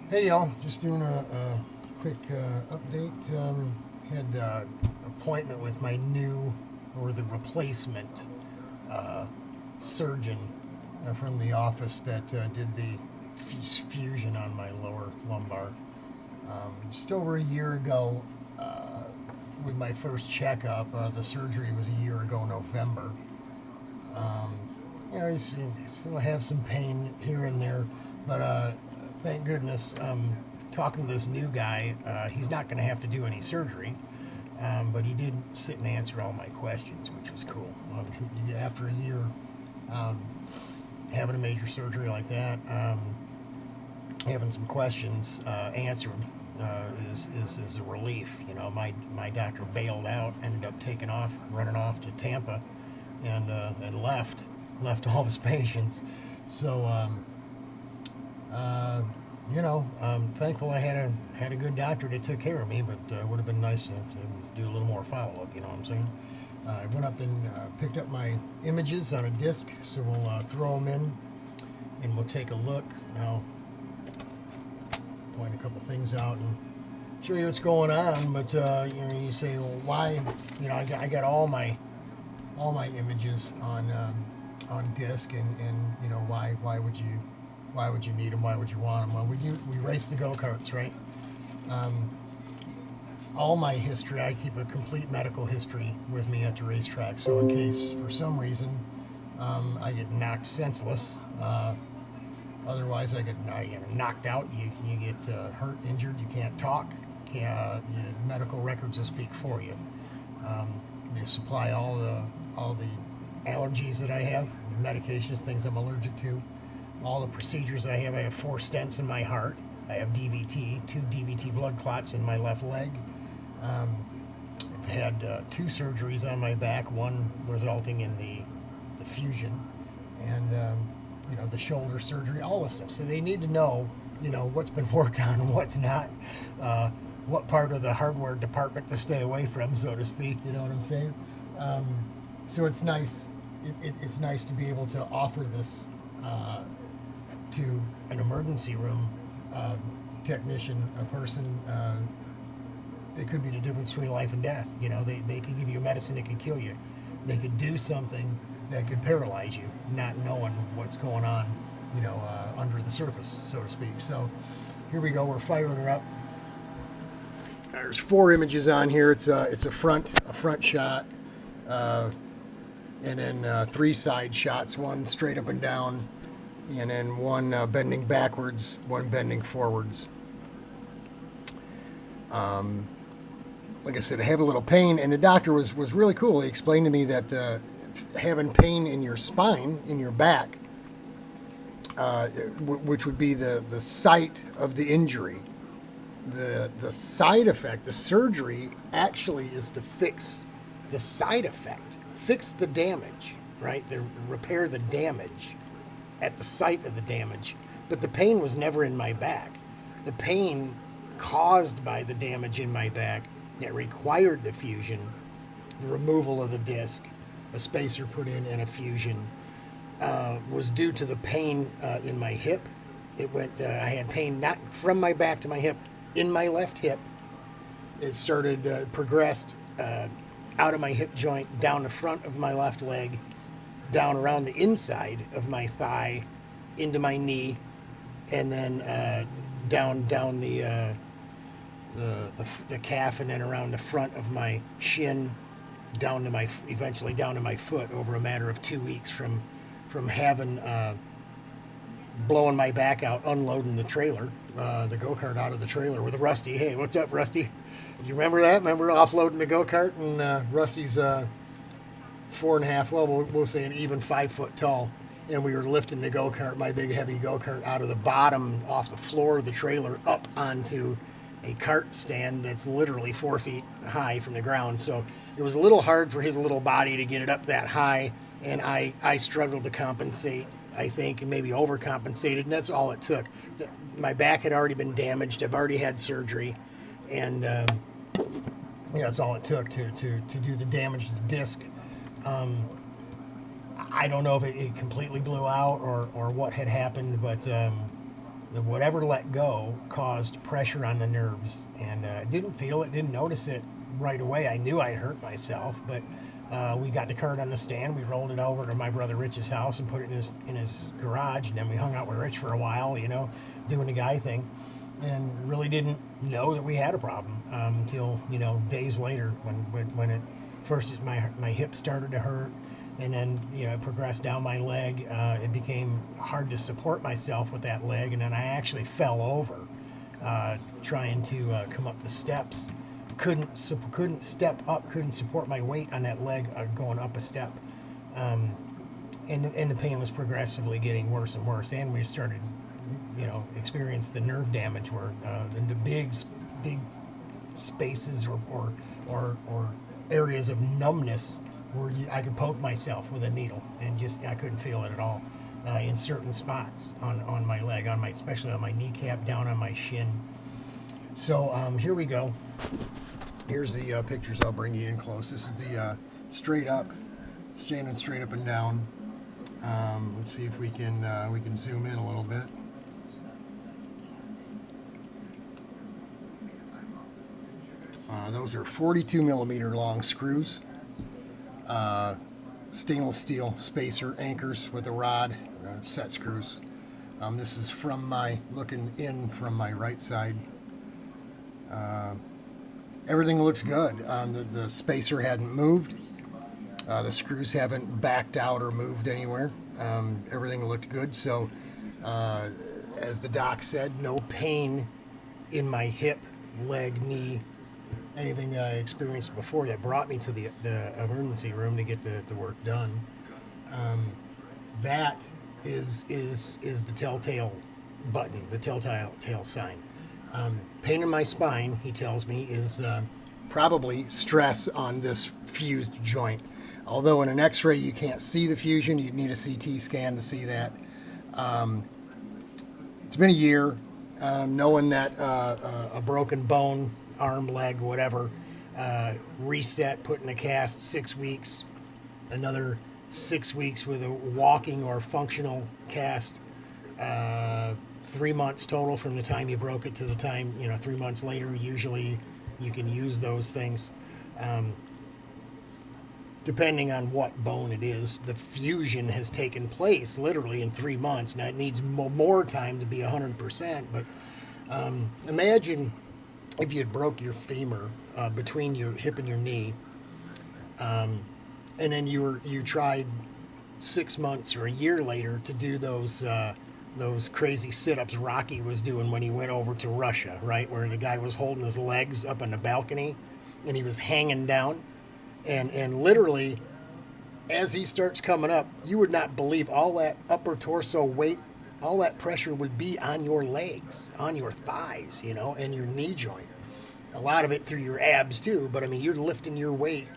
Hey y'all, just doing a quick update. Had appointment with my new or the replacement uh, surgeon from the office that did the fusion on my lower lumbar. Just over a year ago, with my first checkup, the surgery was a year ago, November. Um, I still have some pain here and there, but thank goodness, talking to this new guy, he's not going to have to do any surgery, but he did sit and answer all my questions, which was cool. After a year um, having a major surgery like that, having some questions answered is a relief. My doctor bailed out, ended up running off to Tampa, and left all his patients. So I'm thankful I had a good doctor that took care of me, but it would have been nice to do a little more follow up. You know what I'm saying? I went up and picked up my images on a disc, so we'll throw them in and we'll take a look. Now, point a couple things out and show you what's going on. But you say, well, why? I got all my images on disc, and why would you need them? Why would you want them? Well, we race the go-karts, right? Um, all my history, I keep a complete medical history with me at the racetrack. So in case for some reason I get knocked senseless, otherwise I get knocked out. You get hurt, injured. You can't talk. Your medical records will speak for you. They supply all the allergies that I have, medications, things I'm allergic to, all the procedures I have. I have 4 stents in my heart. I have DVT, 2 DVT blood clots in my left leg. I've had 2 surgeries on my back, one resulting in the fusion, and the shoulder surgery, all this stuff. So they need to know, what's been worked on and what's not, what part of the hardware department to stay away from, so to speak. You know what I'm saying? So it's nice. It's nice to be able to offer this to an emergency room technician, a person. It could be the difference between life and death. They could give you medicine that could kill you. They could do something that could paralyze you, not knowing what's going on, under the surface, so to speak. So here we go. We're firing her up. There's 4 images on here. It's a front shot, and then 3 side shots. One straight up and down, and then one bending backwards, one bending forwards. Like I said, I have a little pain, and the doctor was really cool. He explained to me that having pain in your spine, in your back, which would be the site of the injury, the side effect, the surgery actually is to fix the side effect, fix the damage, right? To repair the damage at the site of the damage. But the pain was never in my back. The pain caused by the damage in my back that required the fusion, the removal of the disc, a spacer put in, and a fusion, was due to the pain in my hip. I had pain not from my back to my hip, in my left hip. It started, progressed out of my hip joint, down the front of my left leg, down around the inside of my thigh, into my knee, and then down the calf, and then around the front of my shin, eventually down to my foot, over a matter of 2 weeks from having blowing my back out, unloading the trailer, the go-kart out of the trailer with Rusty. Hey, what's up, Rusty? You remember that? Remember offloading the go-kart? And Rusty's 4.5, well, we'll say an even 5 foot tall. And we were lifting the go-kart, my big heavy go-kart, out of the bottom, off the floor of the trailer, up onto a cart stand that's literally 4 feet high from the ground. So it was a little hard for his little body to get it up that high, and I struggled to compensate, I think, and maybe overcompensated, and that's all it took. My back had already been damaged. I've already had surgery, and that's all it took to do the damage to the disc. I don't know if it completely blew out or what had happened, but whatever let go caused pressure on the nerves, and didn't feel it, didn't notice it right away. I knew I'd hurt myself, but we got the cart on the stand. We rolled it over to my brother Rich's house and put it in his garage, and then we hung out with Rich for a while, doing the guy thing, and really didn't know that we had a problem until days later when it first my hip started to hurt, and then it progressed down my leg. It became hard to support myself with that leg, and then I actually fell over trying to come up the steps. Couldn't step up, couldn't support my weight on that leg going up a step, and the pain was progressively getting worse and worse, and we started experience the nerve damage where the big spaces or areas of numbness where I could poke myself with a needle and I couldn't feel it at all in certain spots on my leg, especially on my kneecap, down on my shin. So here we go. Here's the pictures. I'll bring you in close. This is the straight up, standing straight up and down. Let's see if we can zoom in a little bit. Those are 42 millimeter long screws, stainless steel spacer anchors with a rod, set screws. This is looking in from my right side. Everything looks good. The spacer hadn't moved. The screws haven't backed out or moved anywhere. Everything looked good. So, as the doc said, no pain in my hip, leg, knee, anything that I experienced before that brought me to the emergency room to get the work done. That is the telltale button, the telltale sign. Pain in my spine, he tells me, is probably stress on this fused joint. Although in an x-ray you can't see the fusion, you'd need a CT scan to see that. It's been a year, knowing that a broken bone, arm, leg, whatever, reset, put in a cast, 6 weeks, another 6 weeks with a walking or functional cast, 3 months total from the time you broke it to the time, 3 months later, usually you can use those things. Depending on what bone it is, the fusion has taken place literally in 3 months. Now it needs more time to be 100%, but imagine if you had broke your femur between your hip and your knee, and then you tried 6 months or a year later to do those crazy sit-ups Rocky was doing when he went over to Russia, right, where the guy was holding his legs up on the balcony and he was hanging down, and literally as he starts coming up, you would not believe all that upper torso weight, all that pressure would be on your legs, on your thighs, and your knee joint. A lot of it through your abs too, but I mean, you're lifting your weight.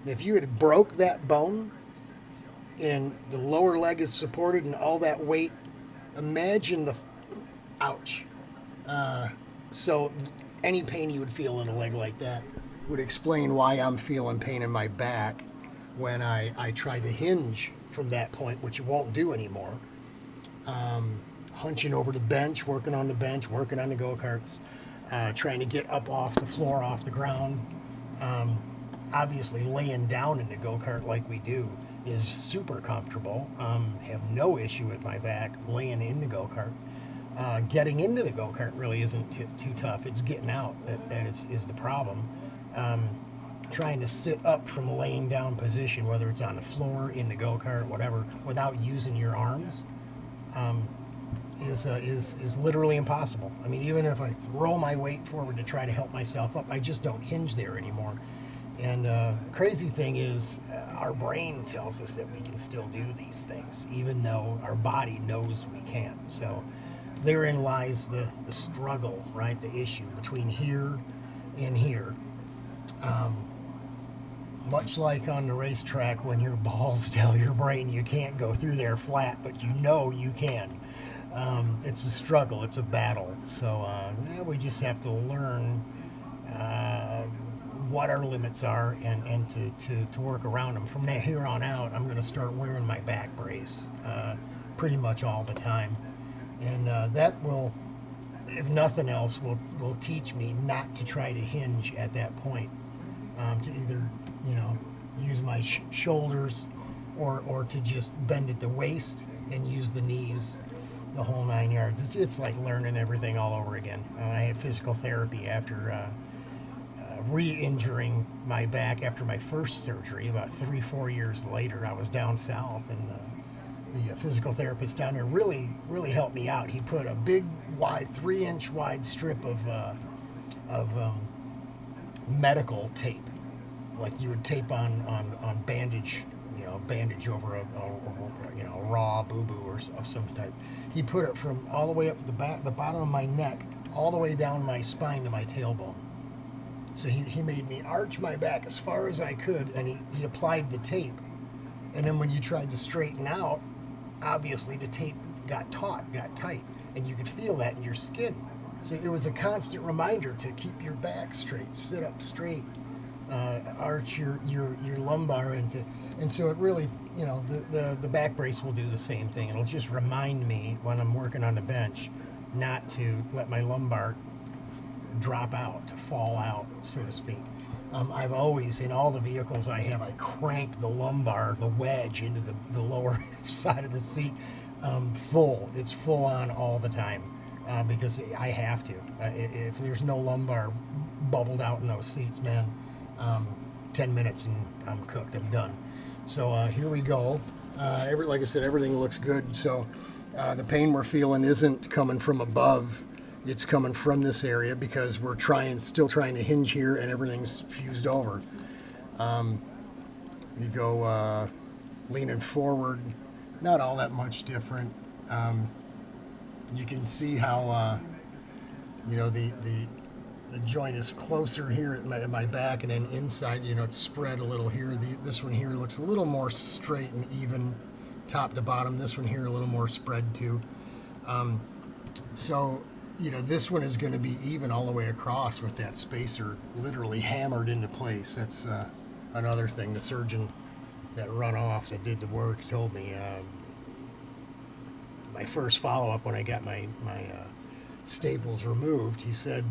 And if you had broke that bone and the lower leg is supported and all that weight, imagine ouch. So any pain you would feel in a leg like that would explain why I'm feeling pain in my back when I try to hinge from that point, which you won't do anymore. Hunching over the bench, working on the bench, working on the go-karts, trying to get up off the floor, off the ground. Obviously laying down in the go-kart like we do is super comfortable. Have no issue with my back laying in the go-kart. Getting into the go-kart really isn't too tough. It's getting out that is the problem. Trying to sit up from laying down position, whether it's on the floor, in the go-kart, whatever, without using your arms, is literally impossible. I mean, even if I throw my weight forward to try to help myself up, I just don't hinge there anymore. And crazy thing is, our brain tells us that we can still do these things, even though our body knows we can't. So therein lies the struggle, right? The issue between here and here. Much like on the racetrack when your balls tell your brain you can't go through there flat, but you know you can. It's a struggle, it's a battle. So we just have to learn what our limits are and to work around them. From here on out, I'm going to start wearing my back brace pretty much all the time. And that will, if nothing else, will teach me not to try to hinge at that point. To either, you know, use my shoulders, or to just bend at the waist and use the knees, the whole 9 yards. It's like learning everything all over again. I had physical therapy after re-injuring my back after my first surgery. About 3-4 years later, I was down south, and the physical therapist down there really helped me out. He put a big, wide, 3-inch wide strip of medical tape, like you would tape on bandage, bandage over a raw boo-boo or of some type. He put it from all the way up the bottom of my neck, all the way down my spine to my tailbone. So he made me arch my back as far as I could, and he applied the tape. And then when you tried to straighten out, obviously the tape got tight, and you could feel that in your skin. So it was a constant reminder to keep your back straight, sit up straight, arch your lumbar, and so it really, the back brace will do the same thing. It'll just remind me when I'm working on the bench not to let my lumbar drop out, to fall out, so to speak. I've always, in all the vehicles I have, I crank the lumbar, the wedge, into the lower side of the seat full. It's full on all the time because I have to. If there's no lumbar bubbled out in those seats, man, 10 minutes and I'm cooked, I'm done. So here we go. Like I said, everything looks good. So the pain we're feeling isn't coming from above. It's coming from this area because we're still trying to hinge here, and everything's fused over. You go leaning forward, not all that much different. You can see how the joint is closer here at my back, and then inside, it's spread a little here. This one here looks a little more straight and even, top to bottom. This one here a little more spread too. So this one is going to be even all the way across with that spacer literally hammered into place. That's another thing the surgeon that run off that did the work told me. My first follow-up when I got my staples removed, I said,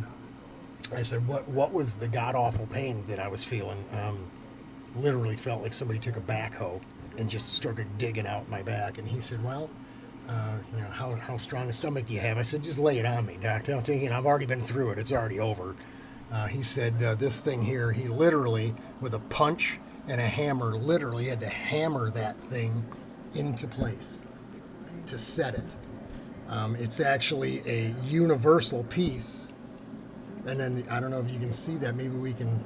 what was the god-awful pain that I was feeling? Literally felt like somebody took a backhoe and just started digging out my back. And he said, well, how strong a stomach do you have? I said, just lay it on me, Doc. I've already been through it. It's already over. He said, this thing here, he literally, with a punch and a hammer, literally had to hammer that thing into place to set it. It's actually a universal piece. And then, I don't know if you can see that. Maybe we can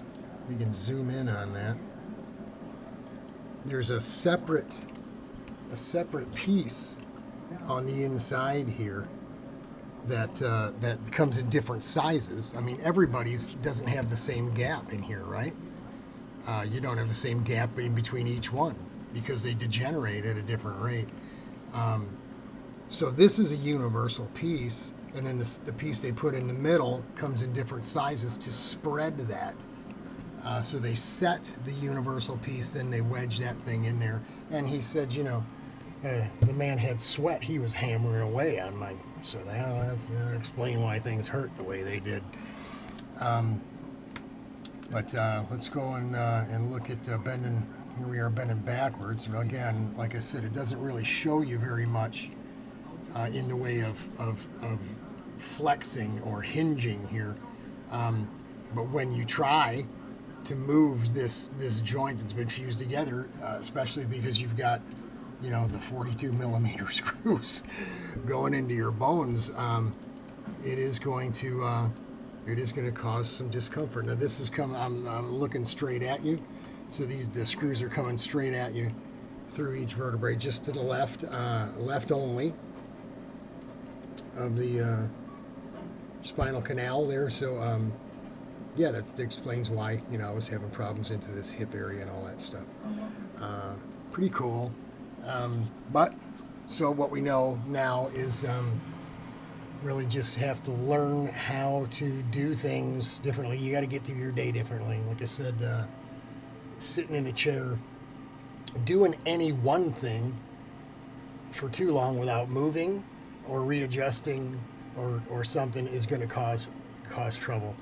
zoom in on that. There's a separate piece on the inside here that comes in different sizes. I mean, everybody's doesn't have the same gap in here, right? You don't have the same gap in between each one because they degenerate at a different rate. So this is a universal piece, and then the piece they put in the middle comes in different sizes to spread that. So they set the universal piece, then they wedge that thing in there. And he said, the man had sweat. He was hammering away on my. So that's explain why things hurt the way they did. But let's go and look at bending. Here we are bending backwards. Again, like I said, it doesn't really show you very much in the way of flexing or hinging here. But when you try to move this joint that's been fused together, especially because you've got the 42 millimeter screws going into your bones, it is going to cause some discomfort. Now this is I'm looking straight at you, so the screws are coming straight at you through each vertebrae, just to the left only of the spinal canal there. So yeah, that explains why I was having problems into this hip area and all that stuff. Pretty cool. But so what we know now is really just have to learn how to do things differently. You got to get through your day differently. Like I said, sitting in a chair, doing any one thing for too long without moving or readjusting or something is going to cause trouble.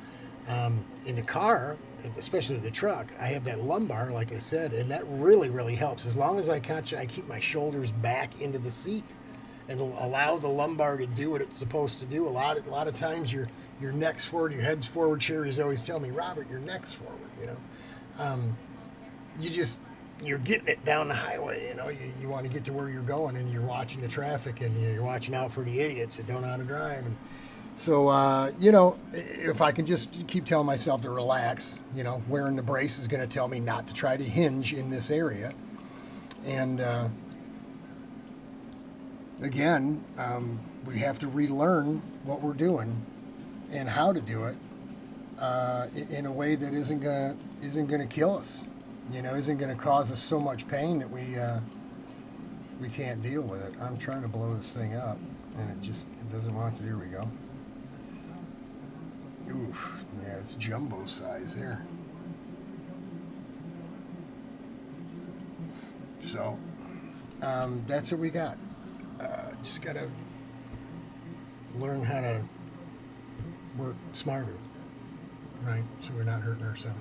In the car, especially the truck, I have that lumbar, like I said, and that really helps. As long as I concentrate, I keep my shoulders back into the seat and allow the lumbar to do what it's supposed to do. A lot of times your neck's forward, your head's forward. Sherry's always tell me, Robert, your neck's forward. You just you're getting it down the highway. You want to get to where you're going, and you're watching the traffic, and you're watching out for the idiots that don't know how to drive. And so, if I can just keep telling myself to relax, wearing the brace is going to tell me not to try to hinge in this area. And again, we have to relearn what we're doing and how to do it in a way that isn't gonna kill us. Isn't gonna cause us so much pain that we can't deal with it. I'm trying to blow this thing up, and it doesn't want to. There we go. Oof, yeah, it's jumbo size here. So, that's what we got. Just gotta learn how to work smarter, right? So we're not hurting ourselves.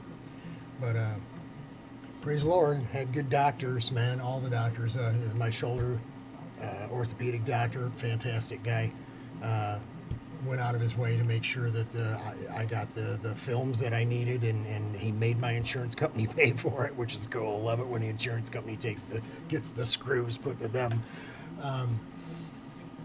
But praise the Lord, had good doctors, man. All the doctors. My shoulder orthopedic doctor, fantastic guy. Went out of his way to make sure that I got the films that I needed, and he made my insurance company pay for it, which is cool. Love it when the insurance company gets the screws put to them.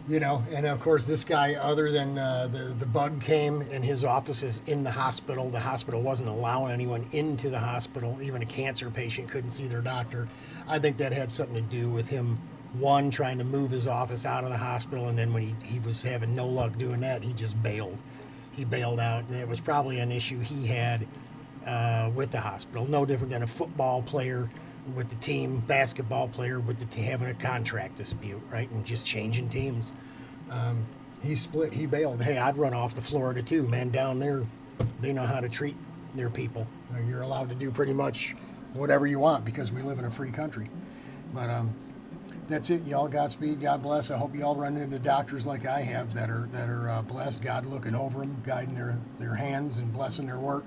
And of course this guy, other than the bug came and his office is in the hospital wasn't allowing anyone into the hospital. Even a cancer patient couldn't see their doctor. I think that had something to do with him, one, trying to move his office out of the hospital, and then when he was having no luck doing that, he just bailed. He bailed out, and it was probably an issue he had with the hospital. No different than a football player with the team, basketball player with having a contract dispute, right? And just changing teams. He split, he bailed. Hey, I'd run off to Florida too, man. Down there, they know how to treat their people. You're allowed to do pretty much whatever you want because we live in a free country. But that's it. Y'all Godspeed. God bless. I hope y'all run into doctors like I have that are blessed. God looking over them, guiding their hands and blessing their work.